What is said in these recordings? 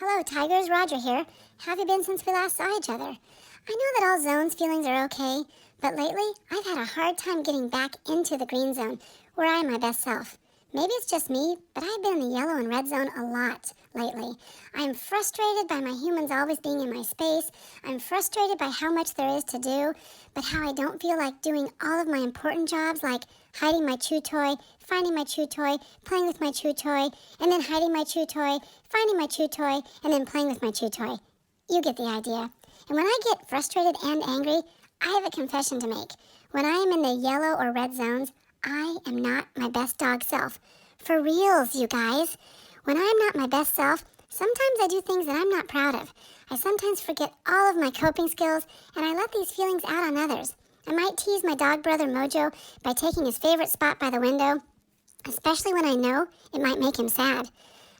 Hello, Tigers. Roger here. How have you been since we last saw each other? I know that all zones feelings are okay, but lately I've had a hard time getting back into the green zone, where I am my best self. Maybe it's just me, but I've been in the yellow and red zone a lot lately. I am frustrated by my humans always being in my space. I'm frustrated by how much there is to do, but how I don't feel like doing all of my important jobs like hiding my chew toy, finding my chew toy, playing with my chew toy, and then hiding my chew toy, finding my chew toy, and then playing with my chew toy. You get the idea. And when I get frustrated and angry, I have a confession to make. When I am in the yellow or red zones, I am not my best dog self. For reals, you guys. When I'm not my best self, sometimes I do things that I'm not proud of. I sometimes forget all of my coping skills, and I let these feelings out on others. I might tease my dog brother Mojo by taking his favorite spot by the window, especially when I know it might make him sad.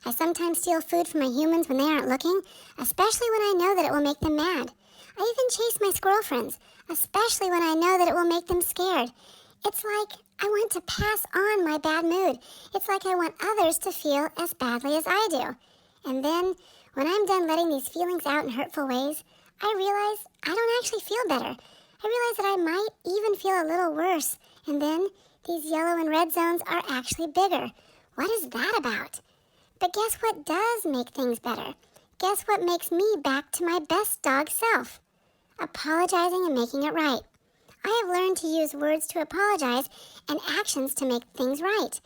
I sometimes steal food from my humans when they aren't looking, especially when I know that it will make them mad. I even chase my squirrel friends, especially when I know that it will make them scared. It's like I want to pass on my bad mood. It's like I want others to feel as badly as I do. And then, when I'm done letting these feelings out in hurtful ways, I realize I don't actually feel better. I realize that I might even feel a little worse. And then, these yellow and red zones are actually bigger. What is that about? But guess what does make things better? Guess what makes me back to my best dog self? Apologizing and making it right. I have learned to use words to apologize and actions to make things right.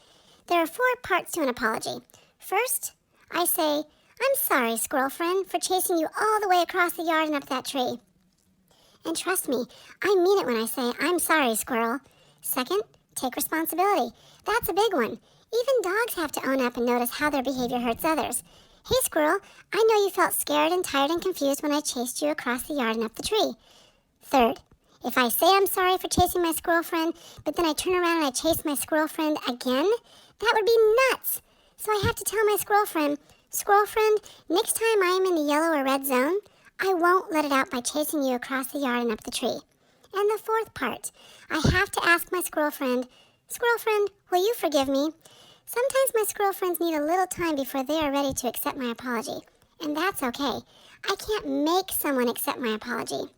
There are 4 parts to an apology. First, I say, I'm sorry, squirrel friend, for chasing you all the way across the yard and up that tree. And trust me, I mean it when I say, I'm sorry, squirrel. Second, take responsibility. That's a big one. Even dogs have to own up and notice how their behavior hurts others. Hey, squirrel, I know you felt scared and tired and confused when I chased you across the yard and up the tree. Third, if I say I'm sorry for chasing my squirrel friend, but then I turn around and I chase my squirrel friend again, that would be nuts. So I have to tell my squirrel friend, next time I am in the yellow or red zone, I won't let it out by chasing you across the yard and up the tree. And the 4th part, I have to ask my squirrel friend, will you forgive me? Sometimes my squirrel friends need a little time before they are ready to accept my apology. And that's okay. I can't make someone accept my apology.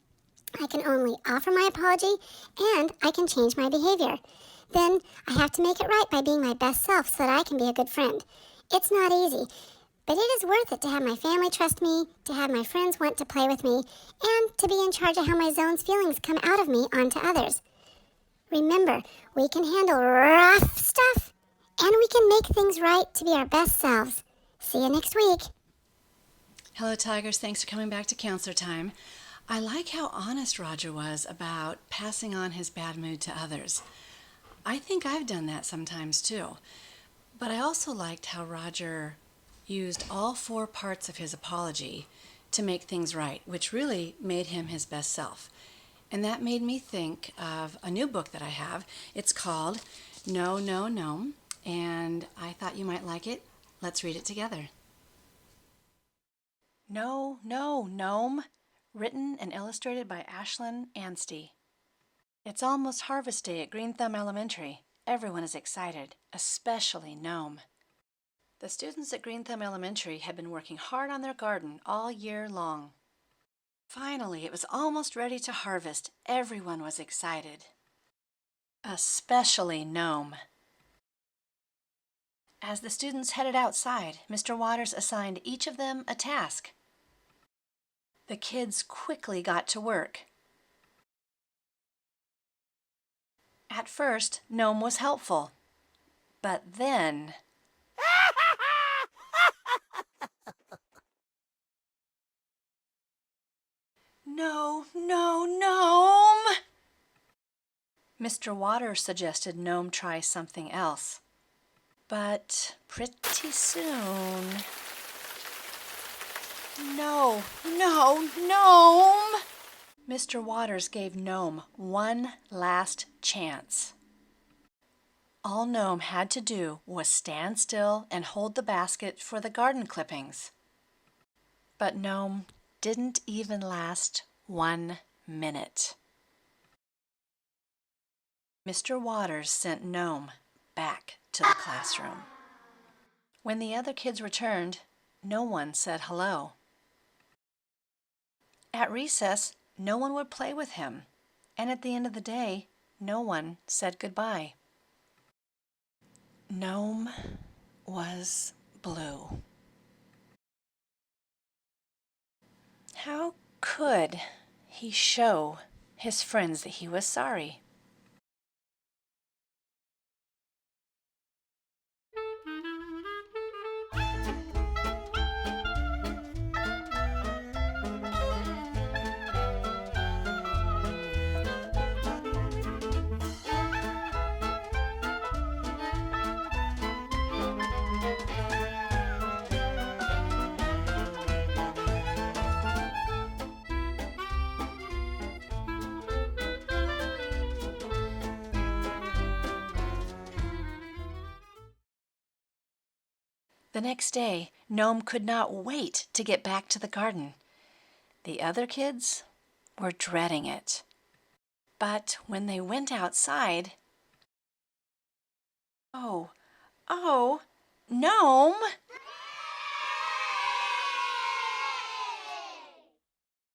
I can only offer my apology, and I can change my behavior. Then I have to make it right by being my best self so that I can be a good friend. It's not easy, but it is worth it to have my family trust me, to have my friends want to play with me, and to be in charge of how my zone's feelings come out of me onto others. Remember, we can handle rough stuff, and we can make things right to be our best selves. See you next week. Hello, Tigers. Thanks for coming back to Counselor Time. I like how honest Roger was about passing on his bad mood to others. I think I've done that sometimes too. But I also liked how Roger used all 4 parts of his apology to make things right, which really made him his best self. And that made me think of a new book that I have. It's called No, No, Gnome, and I thought you might like it. Let's read it together. No, No, Gnome. Written and illustrated by Ashlyn Anstey. It's almost harvest day at Green Thumb Elementary. Everyone is excited, especially Gnome. The students at Green Thumb Elementary had been working hard on their garden all year long. Finally, it was almost ready to harvest. Everyone was excited, especially Gnome. As the students headed outside, Mr. Waters assigned each of them a task. The kids quickly got to work. At first, Gnome was helpful, but then... No, no, Gnome! Mr. Waters suggested Gnome try something else. But pretty soon... No, no, Gnome! Mr. Waters gave Gnome one last chance. All Gnome had to do was stand still and hold the basket for the garden clippings. But Gnome didn't even last 1 minute. Mr. Waters sent Gnome back to the classroom. When the other kids returned, no one said hello. At recess, no one would play with him, and at the end of the day, no one said goodbye. Gnome was blue. How could he show his friends that he was sorry? The next day, Gnome could not wait to get back to the garden. The other kids were dreading it. But when they went outside, oh, Gnome!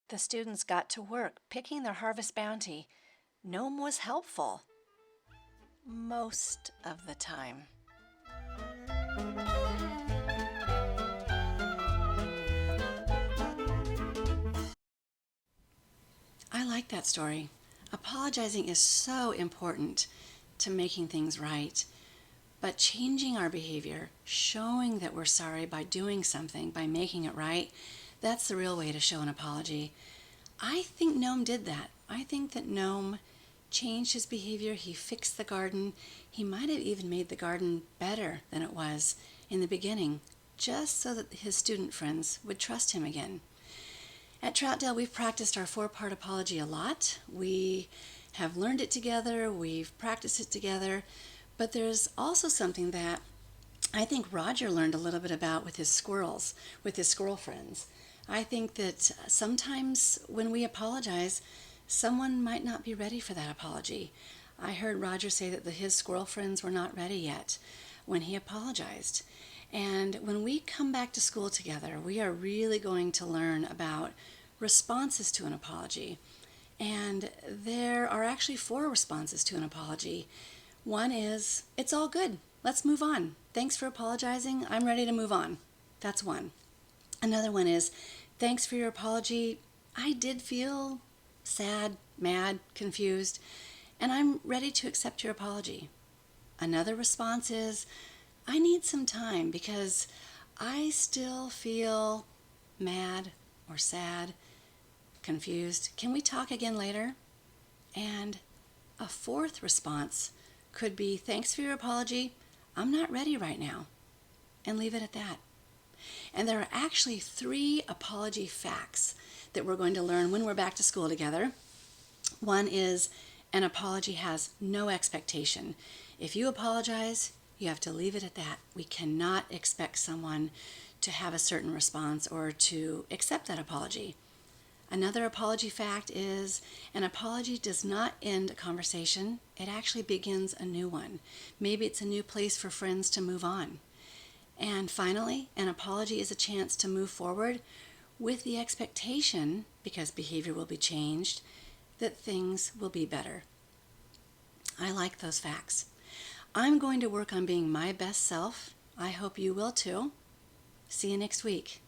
The students got to work picking their harvest bounty. Gnome was helpful. Most of the time. I like that story. Apologizing is so important to making things right. But changing our behavior, showing that we're sorry by doing something, by making it right, that's the real way to show an apology. I think Gnome did that. I think that Gnome changed his behavior. He fixed the garden. He might have even made the garden better than it was in the beginning, just so that his student friends would trust him again. At Troutdale, we've practiced our 4-part apology a lot. We have learned it together. We've practiced it together. But there's also something that I think Roger learned a little bit about with his squirrels, with his squirrel friends. I think that sometimes when we apologize, someone might not be ready for that apology. I heard Roger say that his squirrel friends were not ready yet when he apologized. And when we come back to school together, we are really going to learn about responses to an apology. And there are actually 4 responses to an apology. One is, it's all good. Let's move on. Thanks for apologizing. I'm ready to move on. That's one. Another one is, thanks for your apology. I did feel sad, mad, confused, and I'm ready to accept your apology. Another response is, I need some time because I still feel mad or sad, confused. Can we talk again later? And a 4th response could be, thanks for your apology. I'm not ready right now. And leave it at that. And there are actually 3 apology facts that we're going to learn when we're back to school together. One is, an apology has no expectation. If you apologize, you have to leave it at that. We cannot expect someone to have a certain response or to accept that apology. Another apology fact is, an apology does not end a conversation. It actually begins a new one. Maybe it's a new place for friends to move on. And finally, an apology is a chance to move forward with the expectation, because behavior will be changed, that things will be better. I like those facts. I'm going to work on being my best self. I hope you will too. See you next week.